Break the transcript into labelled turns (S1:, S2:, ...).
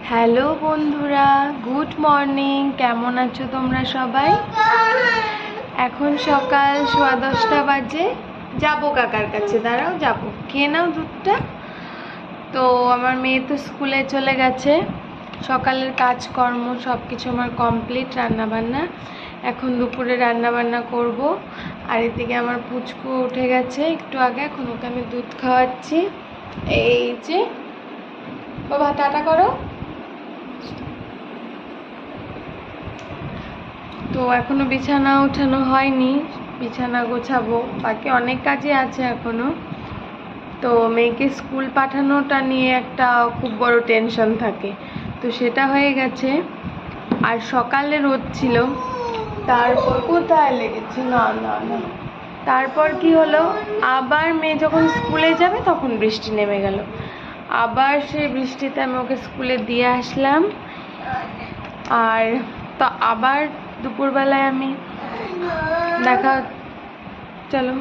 S1: Hello বন্ধুরা, good morning. কেমন আছো তোমরা সবাই? এখন সকাল 10:15 বাজে। যাবো কাকার কাছে, দাঁড়াও যাবো, খেয়ে নাও দুধটা। তো আমার মেয়ে তো স্কুলে চলে গেছে, সকালের কাজকর্ম সব কিছু আমার কমপ্লিট, রান্নাবান্না। এখন দুপুরে রান্নাবান্না করব। আর এদিকে আমার পুচকু উঠে গেছে একটু আগে, এখন ওকে আমি দুধ খাওয়াচ্ছি। এই যে বাবা, টাটা করো। তো এখনো বিছানা ওঠানো হয়নি, বিছানা গোছাবো, বাকি অনেক কাজই আছে এখনো। তো মেয়েকে স্কুল পাঠানোটা নিয়ে একটা খুব বড় টেনশন থাকে, তো সেটা হয়ে গেছে। আর সকালে রোদ ছিল, তারপর কোথায় লেগেছে, না না না, তারপর কি হলো, আবার মেয়ে যখন স্কুলে যাবে তখন বৃষ্টি নেমে গেল। আবার সেই বৃষ্টিতে আমি ওকে স্কুলে দিয়ে আসলাম। আর তো আবার দুপুরবেলায় আমি চলো।